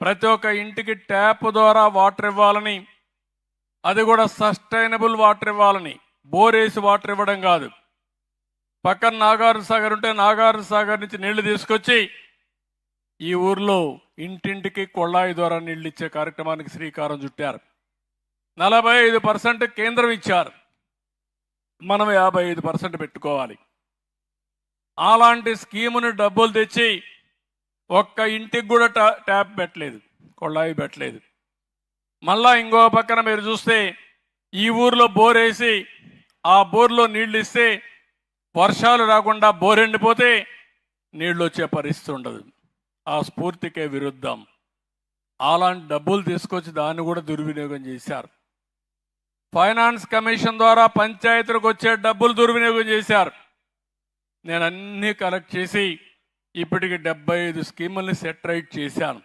ప్రతి ఒక్క ఇంటికి ట్యాప్ ద్వారా వాటర్ ఇవ్వాలని, అది కూడా సస్టైనబుల్ వాటర్ ఇవ్వాలని, బోరేసి వాటర్ ఇవ్వడం కాదు. పక్కన నాగార్జున సాగర్ ఉంటే నాగార్జున సాగర్ నుంచి నీళ్లు తీసుకొచ్చి ఈ ఊర్లో ఇంటింటికి కొళ్ళాయి ద్వారా నీళ్లు ఇచ్చే కార్యక్రమానికి శ్రీకారం చుట్టారు. 45% కేంద్రం ఇచ్చారు, మనం 55% పెట్టుకోవాలి. అలాంటి స్కీముని డబ్బులు తెచ్చి ఒక్క ఇంటికి కూడా ట్యాప్ పెట్టలేదు, కొళ్ళాయి పెట్టలేదు. మళ్ళా ఇంకో పక్కన మీరు చూస్తే ఈ ఊర్లో బోర్ వేసి ఆ బోర్లో నీళ్లు ఇస్తే వర్షాలు రాకుండా బోర్ ఎండిపోతే నీళ్ళు వచ్చే పరిస్థితి ఉండదు. ఆ స్ఫూర్తికే విరుద్ధం. అలాంటి డబ్బులు తీసుకొచ్చి దాన్ని కూడా దుర్వినియోగం చేశారు. ఫైనాన్స్ కమిషన్ ద్వారా పంచాయతీలకు వచ్చే డబ్బులు దుర్వినియోగం చేశారు. నేను అన్నీ కలెక్ట్ చేసి ఇప్పటికి 75 స్కీముల్ని సెట్ రైట్ చేశాను.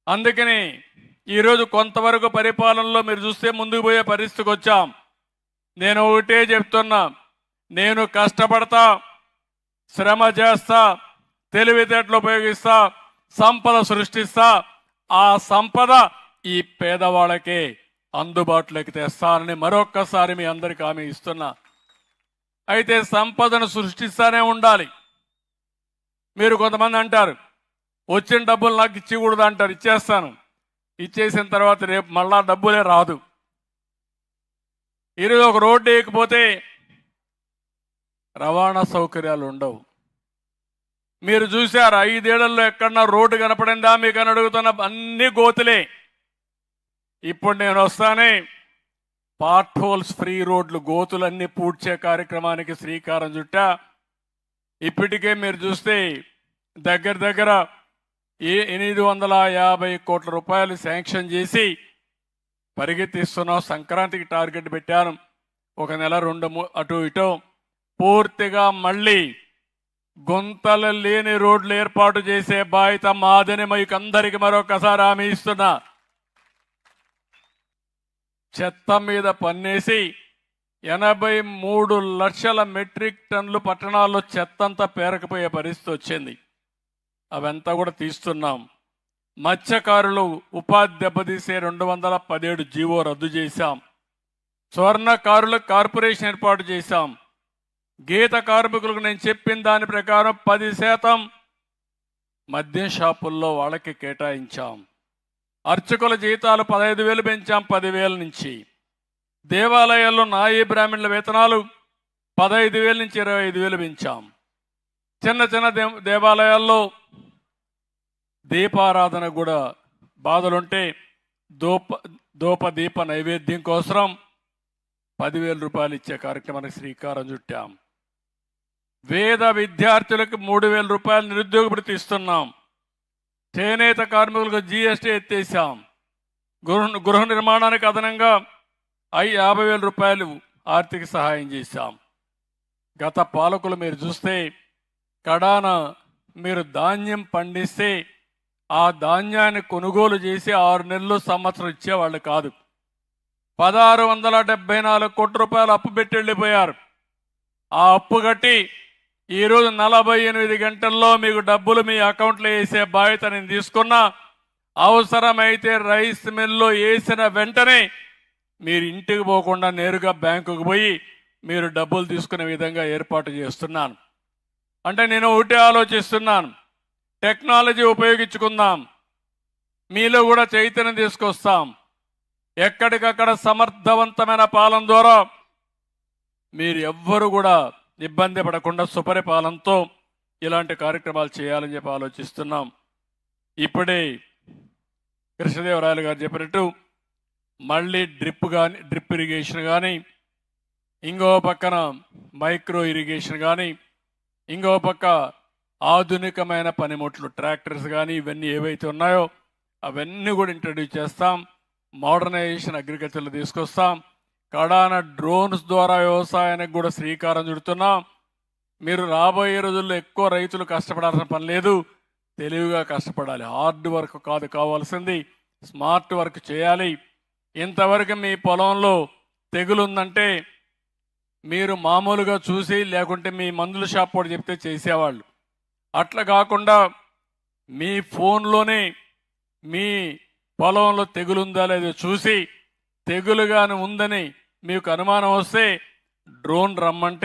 అందుకని ఈరోజు కొంతవరకు పరిపాలనలో మీరు చూస్తే ముందుకు పోయే పరిస్థితికి వచ్చాం. నేను ఒకటే చెప్తున్నా, నేను కష్టపడతా, శ్రమ చేస్తా, తెలివితేటలు ఉపయోగిస్తా, సంపద సృష్టిస్తా. ఆ సంపద ఈ పేదవాళ్ళకే అందుబాటులోకి తెస్తానని మరొక్కసారి మీ అందరికీ హామీ ఇస్తున్నా. అయితే సంపదను సృష్టిస్తానే ఉండాలి. మీరు కొంతమంది అంటారు వచ్చిన డబ్బులు నాకు ఇచ్చకూడదు అంటారు. ఇచ్చేస్తాను. ఇచ్చేసిన తర్వాత రేపు మళ్ళా డబ్బులే రాదు. ఈరోజు ఒక రోడ్డు వేయకపోతే రవాణా సౌకర్యాలు ఉండవు. మీరు చూశారు 5 ఏళ్లలో ఎక్కడన్నా రోడ్డు కనపడిందా మీకు అని అడుగుతున్న, అన్ని గోతులే. ఇప్పుడు నేను వస్తానే పార్ట్ హోల్స్ ఫ్రీ రోడ్లు, గోతులన్నీ పూడ్చే కార్యక్రమానికి శ్రీకారం చుట్టా. ఇప్పటికే మీరు చూస్తే దగ్గర 850 కోట్ల రూపాయలు శాంక్షన్ చేసి పరిగెత్తిస్తున్నాం. సంక్రాంతికి టార్గెట్ పెట్టాను. ఒక నెల 2 అటు ఇటు పూర్తిగా మళ్ళీ గుంతలు లేని రోడ్లు ఏర్పాటు చేసే బాధ్యత మాదని మీకు అందరికీ మరొకసారి హామీ ఇస్తున్నా. చెత్త మీద పన్నేసి 83 లక్షల మెట్రిక్ టన్నులు పట్టణాల్లో చెత్తంతా పేరకపోయే పరిస్థితి వచ్చింది. అవంతా కూడా తీస్తున్నాం. మత్స్యకారులు ఉపాధి దెబ్బతీసే 217 జీవో రద్దు చేశాం. స్వర్ణకారులకు కార్పొరేషన్ ఏర్పాటు చేశాం. గీత కార్మికులకు నేను చెప్పిన దాని ప్రకారం 10% మద్యం షాపుల్లో వాళ్ళకి కేటాయించాం. అర్చకుల జీతాలు 15,000 పెంచాం 10,000 నుంచి. దేవాలయాల్లో నాయీ బ్రాహ్మణుల వేతనాలు 15,000 నుంచి 25,000 పెంచాం. చిన్న దేవాలయాల్లో దీపారాధన కూడా బాధలుంటే దీప నైవేద్యం కోసం 10,000 రూపాయలు ఇచ్చే కార్యక్రమానికి శ్రీకారం చుట్టాం. వేద విద్యార్థులకు 3,000 రూపాయలు నిరుద్యోగ భృతి ఇస్తున్నాం. చేనేత కార్మికులకు జీఎస్టీ ఎత్తేసాం. గృహ నిర్మాణానికి అదనంగా 50,000 రూపాయలు ఆర్థిక సహాయం చేశాం. గత పాలకులు మీరు చూస్తే కడాన మీరు ధాన్యం పండిస్తే ఆ ధాన్యాన్ని కొనుగోలు చేసి 6 నెలలు సంవత్సరం ఇచ్చేవాళ్ళు కాదు. 1,674 కోట్ల రూపాయలు అప్పు పెట్టి వెళ్ళిపోయారు. ఆ అప్పు కట్టి ఈరోజు 48 గంటల్లో మీకు డబ్బులు మీ అకౌంట్లో వేసే బాధ్యత నేను తీసుకున్నా. అవసరమైతే రైస్ మిల్లో వేసిన వెంటనే మీరు ఇంటికి పోకుండా నేరుగా బ్యాంకుకు పోయి మీరు డబ్బులు తీసుకునే విధంగా ఏర్పాటు చేస్తున్నాను. అంటే నేను ఒకటే ఆలోచిస్తున్నాను, టెక్నాలజీ ఉపయోగించుకుందాం, మీలో కూడా చైతన్యం తీసుకొస్తాం. ఎక్కడికక్కడ సమర్థవంతమైన పాలన ద్వారా మీరు ఎవ్వరు కూడా ఇబ్బంది పడకుండా సుపరిపాలనతో ఇలాంటి కార్యక్రమాలు చేయాలని చెప్పి ఆలోచిస్తున్నాం. ఇప్పుడే కృష్ణదేవరాయలు గారు చెప్పినట్టు మళ్ళీ డ్రిప్ ఇరిగేషన్ కానీ, ఇంకో పక్కన మైక్రో ఇరిగేషన్ కానీ, ఇంకో పక్క ఆధునికమైన పనిముట్లు ట్రాక్టర్స్ కానీ, ఇవన్నీ ఏవైతే ఉన్నాయో అవన్నీ కూడా ఇంట్రడ్యూస్ చేస్తాం. మోడర్నైజేషన్ అగ్రికల్చర్లో తీసుకొస్తాం. కడాన డ్రోన్స్ ద్వారా వ్యవసాయానికి కూడా శ్రీకారం చుడుతున్నాం. మీరు రాబోయే రోజుల్లో ఎక్కువ రైతులు కష్టపడాల్సిన పని లేదు, తెలివిగా కష్టపడాలి. హార్డ్ వర్క్ కాదు కావాల్సింది, స్మార్ట్ వర్క్ చేయాలి. ఇంతవరకు మీ పొలంలో తెగులుందంటే మీరు మామూలుగా చూసి లేకుంటే మీ మందుల షాప్ కూడా చెప్తే చేసేవాళ్ళు. అట్లా కాకుండా మీ ఫోన్లోనే మీ పొలంలో తెగులుందా లేదో చూసి తెగులుగాని ఉందని మీకు అనుమానం వస్తే డ్రోన్ రమ్మంటే